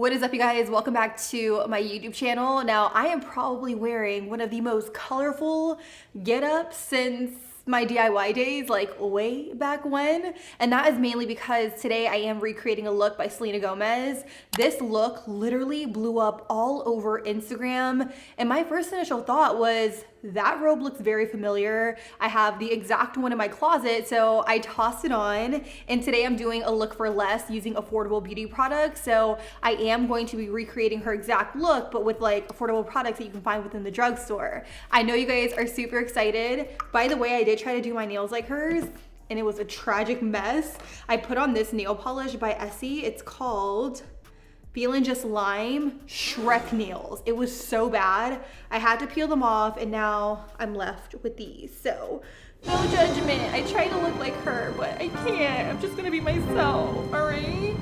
What is up, you guys? Welcome back to my YouTube channel. Now, I am probably wearing one of the most colorful get-ups since my DIY days, like way back when. And that is mainly because today I am recreating a look by Selena Gomez. This look literally blew up all over Instagram. And my first initial thought was, that robe looks very familiar. I have the exact one in my closet, so I tossed it on. And today I'm doing a look for less using affordable beauty products. So I am going to be recreating her exact look, but with like affordable products that you can find within the drugstore. I know you guys are super excited. By the way, I did try to do my nails like hers, and it was a tragic mess. I put on this nail polish by Essie. It's called Feeling Just Lime Shrek Nails. It was so bad. I had to peel them off, and now I'm left with these. So no judgment. I try to look like her, but I can't. I'm just gonna be myself, all right?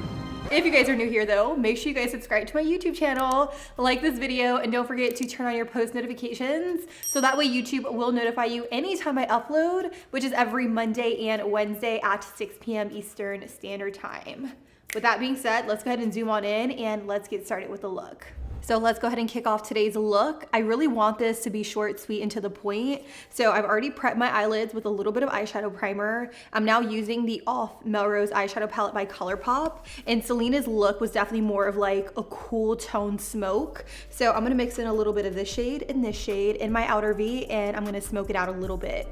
If you guys are new here though, make sure you guys subscribe to my YouTube channel, like this video, and don't forget to turn on your post notifications so that way YouTube will notify you anytime I upload, which is every Monday and Wednesday at 6 p.m. Eastern Standard Time. With that being said, let's go ahead and zoom on in and let's get started with the look. So let's go ahead and kick off today's look. I really want this to be short, sweet, and to the point. So I've already prepped my eyelids with a little bit of eyeshadow primer. I'm now using the Off Melrose eyeshadow palette by ColourPop. And Selena's look was definitely more of like a cool tone smoke. So I'm gonna mix in a little bit of this shade and this shade in my outer V, and I'm gonna smoke it out a little bit.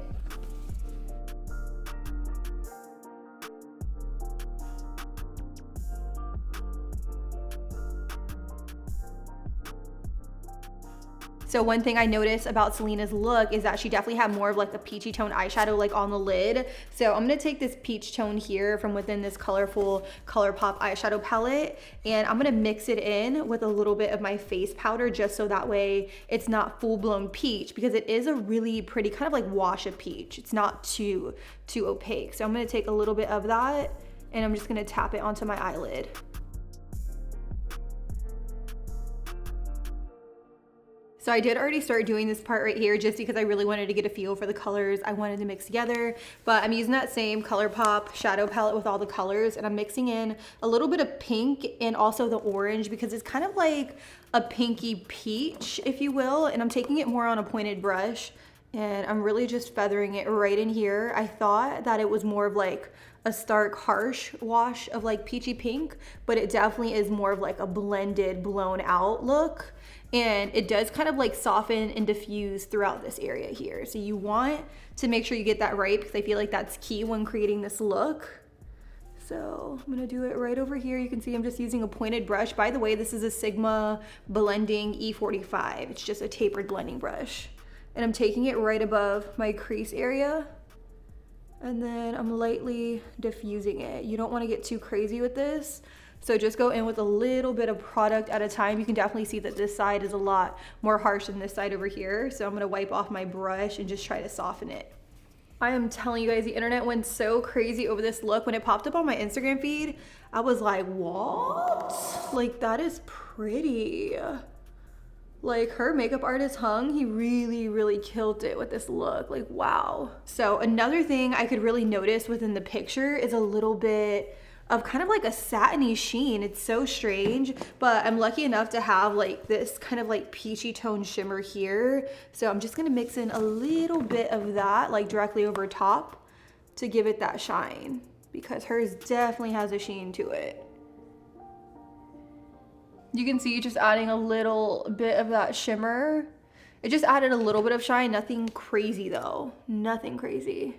So one thing I noticed about Selena's look is that she definitely had more of like a peachy tone eyeshadow like on the lid. So I'm gonna take this peach tone here from within this colorful ColourPop eyeshadow palette, and I'm gonna mix it in with a little bit of my face powder just so that way it's not full-blown peach, because it is a really pretty kind of like wash of peach. It's not too opaque. So I'm gonna take a little bit of that and I'm just gonna tap it onto my eyelid. So I did already start doing this part right here just because I really wanted to get a feel for the colors I wanted to mix together. But I'm using that same ColourPop shadow palette with all the colors, and I'm mixing in a little bit of pink and also the orange because it's kind of like a pinky peach, if you will. And I'm taking it more on a pointed brush, and I'm really just feathering it right in here. I thought that it was more of like a stark, harsh wash of like peachy pink, but it definitely is more of like a blended, blown out look. And it does kind of like soften and diffuse throughout this area here. So you want to make sure you get that right, because I feel like that's key when creating this look. So I'm gonna do it right over here. You can see I'm just using a pointed brush. By the way, this is a Sigma Blending E45. It's just a tapered blending brush. And I'm taking it right above my crease area. And then I'm lightly diffusing it. You don't wanna get too crazy with this. So just go in with a little bit of product at a time. You can definitely see that this side is a lot more harsh than this side over here. So I'm gonna wipe off my brush and just try to soften it. I am telling you guys, the internet went so crazy over this look. When it popped up on my Instagram feed, I was like, what? Like, that is pretty. Like, her makeup artist Hung, he really killed it with this look. Like, wow. So another thing I could really notice within the picture is a little bit of kind of like a satiny sheen. It's so strange, but I'm lucky enough to have like this kind of like peachy tone shimmer here. So I'm just gonna mix in a little bit of that like directly over top to give it that shine, because hers definitely has a sheen to it. You can see just adding a little bit of that shimmer. It just added a little bit of shine, nothing crazy though, nothing crazy.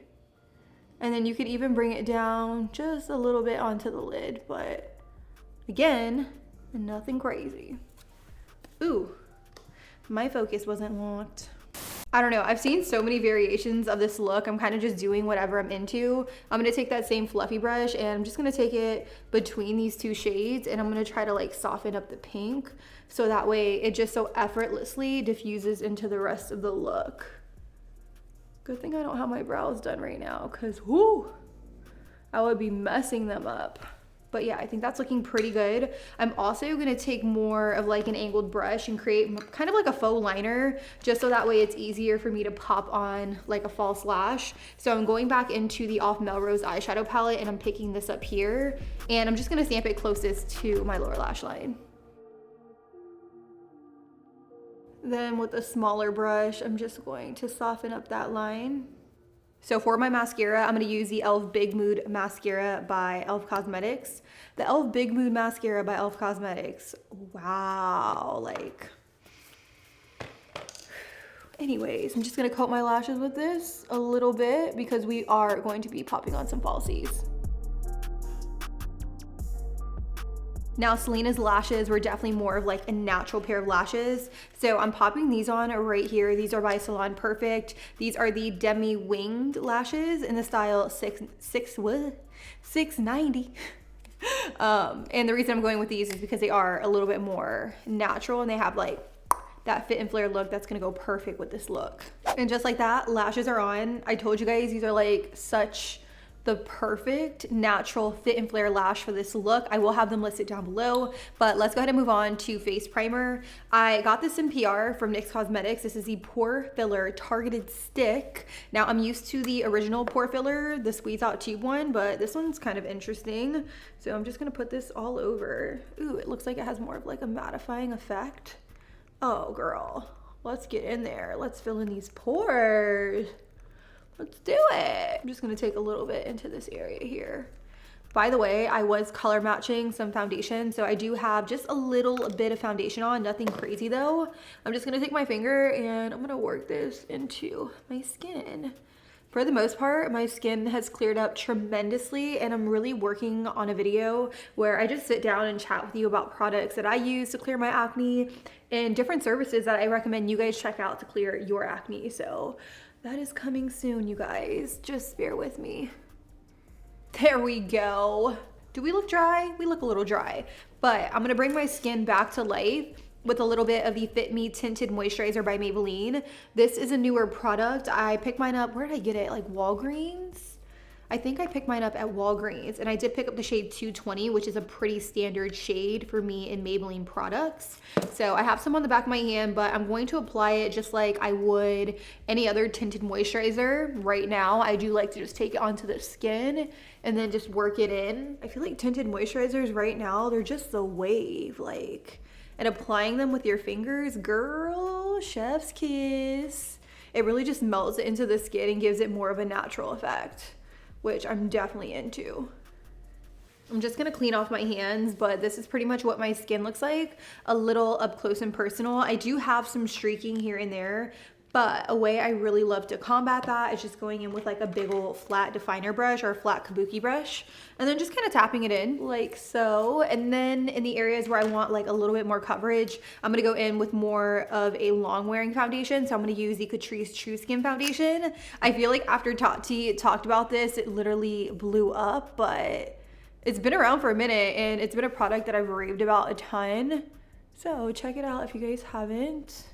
And then you could even bring it down just a little bit onto the lid, but again, nothing crazy. Ooh, my focus wasn't locked. I don't know, I've seen so many variations of this look. I'm kind of just doing whatever I'm into. I'm gonna take that same fluffy brush and I'm just gonna take it between these two shades, and I'm gonna try to like soften up the pink so that way it just so effortlessly diffuses into the rest of the look. Good thing I don't have my brows done right now, because whoo, I would be messing them up. But yeah, I think that's looking pretty good. I'm also gonna take more of like an angled brush and create kind of like a faux liner, just so that way it's easier for me to pop on like a false lash. So I'm going back into the Off Melrose eyeshadow palette, and I'm picking this up here, and I'm just gonna stamp it closest to my lower lash line. Then with a smaller brush, I'm just going to soften up that line. So for my mascara, I'm gonna use the e.l.f. Big Mood Mascara by e.l.f. Cosmetics. The e.l.f. Big Mood Mascara by e.l.f. Cosmetics. Wow, like. Anyways, I'm just gonna coat my lashes with this a little bit because we are going to be popping on some falsies. Now, Selena's lashes were definitely more of like a natural pair of lashes. So I'm popping these on right here. These are by Salon Perfect. These are the Demi Winged lashes in the style 690. And the reason I'm going with these is because they are a little bit more natural and they have like that fit and flare look that's gonna go perfect with this look. And just like that, lashes are on. I told you guys these are like such the perfect natural fit and flare lash for this look. I will have them listed down below, but let's go ahead and move on to face primer. I got this in PR from NYX Cosmetics. This is the Pore Filler Targeted Stick. Now I'm used to the original pore filler, the squeeze out tube one, but this one's kind of interesting. So I'm just gonna put this all over. Ooh, it looks like it has more of like a mattifying effect. Oh girl, let's get in there. Let's fill in these pores. Let's do it. I'm just gonna take a little bit into this area here. By the way, I was color matching some foundation, so I do have just a little bit of foundation on, nothing crazy though. I'm just gonna take my finger and I'm gonna work this into my skin. For the most part, my skin has cleared up tremendously, and I'm really working on a video where I just sit down and chat with you about products that I use to clear my acne and different services that I recommend you guys check out to clear your acne. So that is coming soon, you guys. Just bear with me. There we go. Do we look dry? We look a little dry, but I'm gonna bring my skin back to life with a little bit of the Fit Me Tinted Moisturizer by Maybelline. This is a newer product. I picked mine up, where did I get it? Like Walgreens? I think I picked mine up at Walgreens, and I did pick up the shade 220, which is a pretty standard shade for me in Maybelline products. So I have some on the back of my hand, but I'm going to apply it just like I would any other tinted moisturizer. Right now, I do like to just take it onto the skin and then just work it in. I feel like tinted moisturizers right now, they're just the wave, like, and applying them with your fingers, girl, chef's kiss. It really just melts it into the skin and gives it more of a natural effect, which I'm definitely into. I'm just gonna clean off my hands, but this is pretty much what my skin looks like, a little up close and personal. I do have some streaking here and there, but a way I really love to combat that is just going in with like a big old flat definer brush or a flat kabuki brush, and then just kind of tapping it in like so. And then in the areas where I want like a little bit more coverage, I'm gonna go in with more of a long wearing foundation. So I'm gonna use the Catrice True Skin Foundation. I feel like after Tati talked about this, it literally blew up, but it's been around for a minute and it's been a product that I've raved about a ton. So check it out if you guys haven't.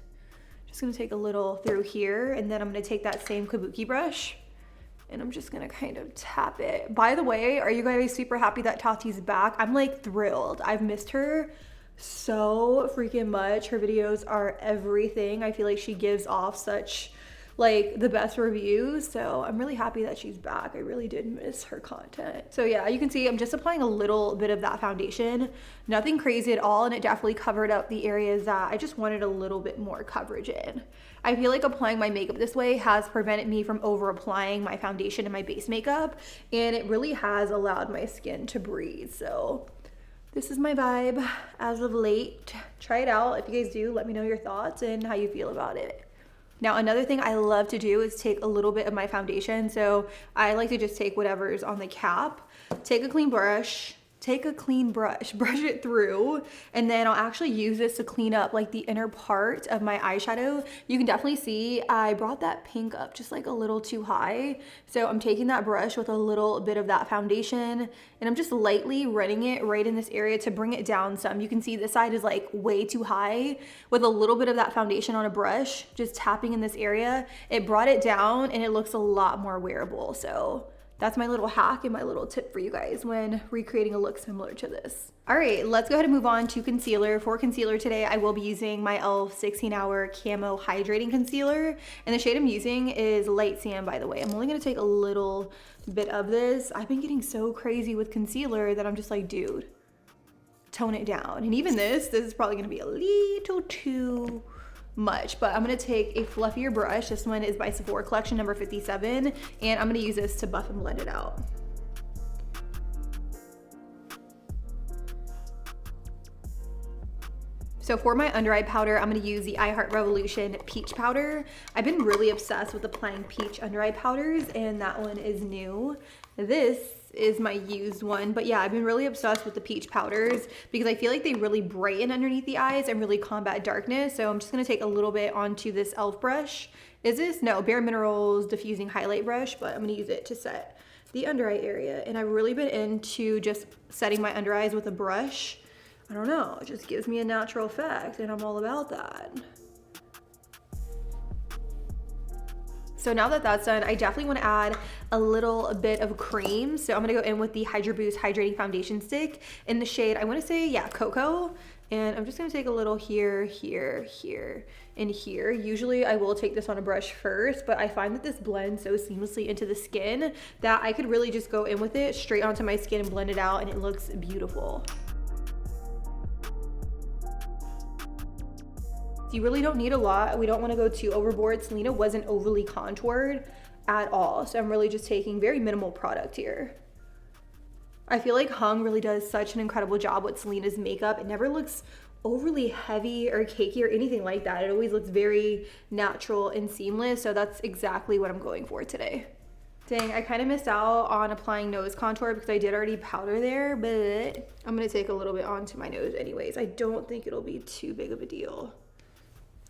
Just gonna take a little through here, and then I'm gonna take that same kabuki brush and I'm just gonna kind of tap it. By the way, are you guys super happy that Tati's back? I'm like thrilled. I've missed her so freaking much. Her videos are everything. I feel like she gives off such like the best reviews, so I'm really happy that she's back. I really did miss her content. So yeah, you can see I'm just applying a little bit of that foundation, nothing crazy at all, and it definitely covered up the areas that I just wanted a little bit more coverage in. I feel like applying my makeup this way has prevented me from over applying my foundation and my base makeup, and it really has allowed my skin to breathe. So this is my vibe as of late. Try it out. If you guys do, let me know your thoughts and how you feel about it. Now, another thing I love to do is take a little bit of my foundation. So I like to just take whatever's on the cap, take a clean brush, brush it through, and then I'll actually use this to clean up like the inner part of my eyeshadow. You can definitely see I brought that pink up just like a little too high. So I'm taking that brush with a little bit of that foundation and I'm just lightly running it right in this area to bring it down some. You can see this side is like way too high. With a little bit of that foundation on a brush, just tapping in this area, it brought it down and it looks a lot more wearable. So that's my little hack and my little tip for you guys when recreating a look similar to this. All right, let's go ahead and move on to concealer. For concealer today, I will be using my e.l.f. 16-Hour Camo Hydrating Concealer. And the shade I'm using is Light Sand, by the way. I'm only gonna take a little bit of this. I've been getting so crazy with concealer that I'm just like, dude, tone it down. And even this is probably gonna be a little too much, but I'm gonna take a fluffier brush. This one is by Sephora Collection number 57, and I'm gonna use this to buff and blend it out. So for my under eye powder, I'm gonna use the I Heart Revolution Peach Powder. I've been really obsessed with applying peach under eye powders, and that one is new. This is my used one, but yeah, I've been really obsessed with the peach powders because I feel like they really brighten underneath the eyes and really combat darkness. So I'm just gonna take a little bit onto this e.l.f. brush. Is this? No, Bare Minerals Diffusing Highlight Brush, but I'm gonna use it to set the under eye area. And I've really been into just setting my under eyes with a brush. I don't know, it just gives me a natural effect, and I'm all about that. So now that that's done, I definitely want to add a little bit of cream. So I'm going to go in with the Hydra Boost Hydrating Foundation Stick in the shade, I want to say, yeah, Cocoa. And I'm just going to take a little here, here, here, and here. Usually I will take this on a brush first, but I find that this blends so seamlessly into the skin that I could really just go in with it straight onto my skin and blend it out, and it looks beautiful. You really don't need a lot. We don't want to go too overboard. Selena wasn't overly contoured at all, so I'm really just taking very minimal product here. I feel like Hung really does such an incredible job with Selena's makeup. It never looks overly heavy or cakey or anything like that. It always looks very natural and seamless, so that's exactly what I'm going for today. Dang, I kind of missed out on applying nose contour because I did already powder there, but I'm going to take a little bit onto my nose anyways. I don't think it'll be too big of a deal.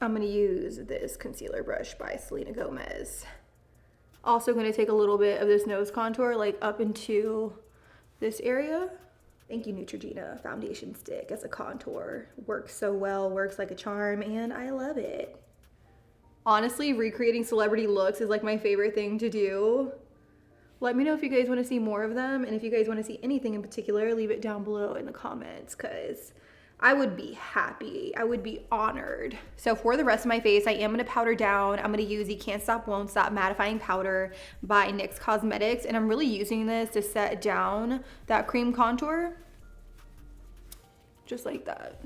I'm gonna use this concealer brush by Selena Gomez. Also gonna take a little bit of this nose contour like up into this area. Thank you, Neutrogena foundation stick as a contour. Works so well, works like a charm, and I love it. Honestly, recreating celebrity looks is like my favorite thing to do. Let me know if you guys wanna see more of them, and if you guys wanna see anything in particular, leave it down below in the comments, cause I would be happy, I would be honored. So for the rest of my face, I am gonna powder down. I'm gonna use the Can't Stop Won't Stop Mattifying Powder by NYX Cosmetics, and I'm really using this to set down that cream contour, just like that.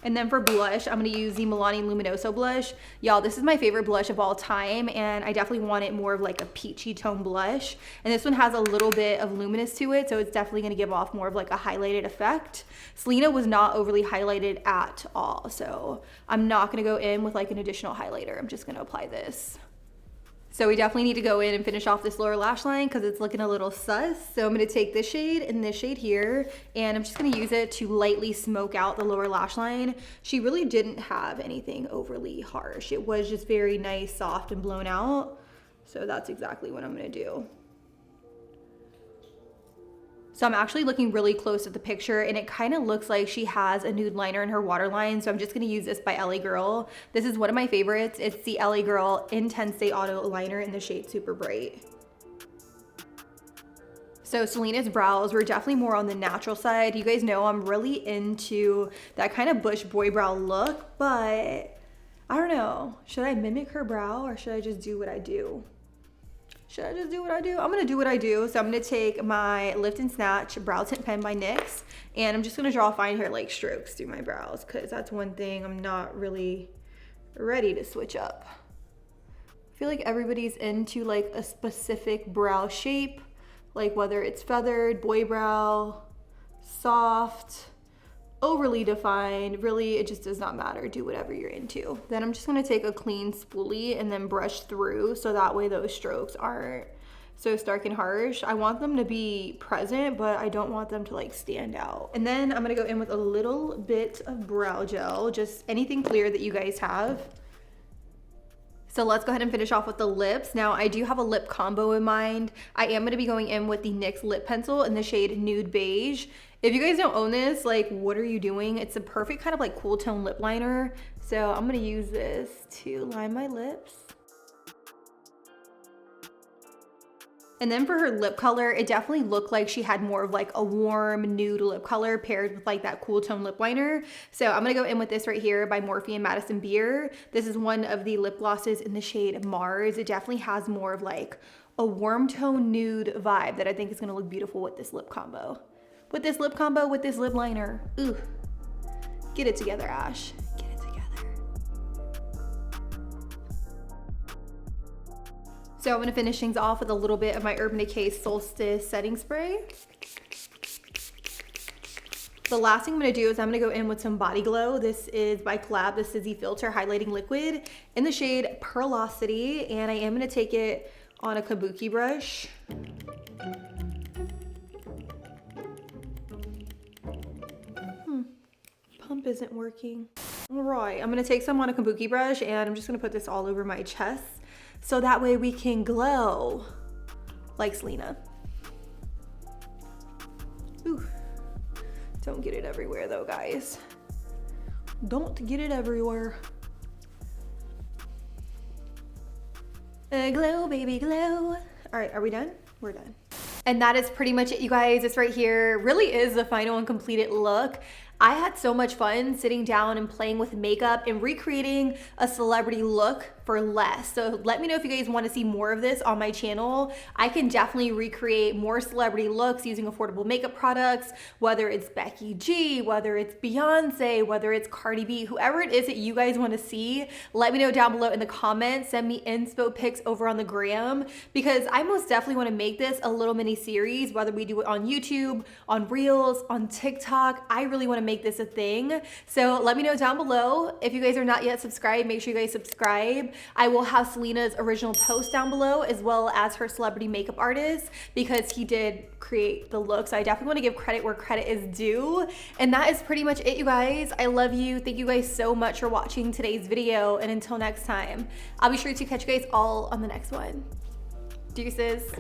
And then for blush, I'm gonna use the Milani Luminoso blush. Y'all, this is my favorite blush of all time, and I definitely want it more of like a peachy tone blush. And this one has a little bit of luminous to it, so it's definitely gonna give off more of like a highlighted effect. Selena was not overly highlighted at all, so I'm not gonna go in with like an additional highlighter. I'm just gonna apply this. So we definitely need to go in and finish off this lower lash line because it's looking a little sus. So I'm going to take this shade and this shade here, and I'm just going to use it to lightly smoke out the lower lash line. She really didn't have anything overly harsh. It was just very nice, soft, and blown out. So that's exactly what I'm going to do. So I'm actually looking really close at the picture, and it kind of looks like she has a nude liner in her waterline. So I'm just gonna use this by LA Girl. This is one of my favorites. It's the LA Girl Intense Day Auto Liner in the shade Super Bright. So Selena's brows were definitely more on the natural side. You guys know I'm really into that kind of bush boy brow look, but I don't know. Should I mimic her brow or should I just do what I do? Should I just do what I do? I'm gonna do what I do. So I'm gonna take my Lift and Snatch Brow Tint Pen by NYX, and I'm just gonna draw fine hair-like strokes through my brows because that's one thing I'm not really ready to switch up. I feel like everybody's into like a specific brow shape, like whether it's feathered, boy brow, soft, overly defined. Really, it just does not matter. Do whatever you're into. Then I'm just gonna take a clean spoolie and then brush through so that way those strokes aren't so stark and harsh. I want them to be present, but I don't want them to like stand out. And then I'm gonna go in with a little bit of brow gel, just anything clear that you guys have. So let's go ahead and finish off with the lips. Now I do have a lip combo in mind. I am gonna be going in with the NYX lip pencil in the shade Nude Beige. If you guys don't own this, like, what are you doing? It's a perfect kind of like cool tone lip liner. So I'm gonna use this to line my lips. And then for her lip color, it definitely looked like she had more of like a warm nude lip color paired with like that cool tone lip liner. So I'm gonna go in with this right here by Morphe and Madison Beer. This is one of the lip glosses in the shade Mars. It definitely has more of like a warm tone nude vibe that I think is gonna look beautiful with this lip combo. With this lip combo, with this lip liner. Ooh, get it together, Ash, get it together. So I'm gonna finish things off with a little bit of my Urban Decay Solstice setting spray. The last thing I'm gonna do is I'm gonna go in with some Body Glow. This is by Collab, the Sizzy Filter Highlighting Liquid in the shade Pearlosity, and I am gonna take it on a kabuki brush. Pump isn't working. All right, I'm gonna take some on a kabuki brush and I'm just gonna put this all over my chest so that way we can glow like Selena. Ooh. Don't get it everywhere though, guys. Don't get it everywhere. Glow, baby, glow. All right, are we done? We're done. And that is pretty much it, you guys. This right here really is the final and completed look. I had so much fun sitting down and playing with makeup and recreating a celebrity look for less. So let me know if you guys want to see more of this on my channel. I can definitely recreate more celebrity looks using affordable makeup products, whether it's Becky G, whether it's Beyonce, whether it's Cardi B, whoever it is that you guys want to see, let me know down below in the comments. Send me inspo pics over on the gram, because I most definitely want to make this a little mini series, whether we do it on YouTube, on Reels, on TikTok. I really want to make this a thing. So let me know down below. If you guys are not yet subscribed, make sure you guys subscribe. I will have Selena's original post down below, as well as her celebrity makeup artist, because he did create the look. So I definitely want to give credit where credit is due. And that is pretty much it, you guys. I love you. Thank you guys so much for watching today's video. And until next time, I'll be sure to catch you guys all on the next one. Deuces.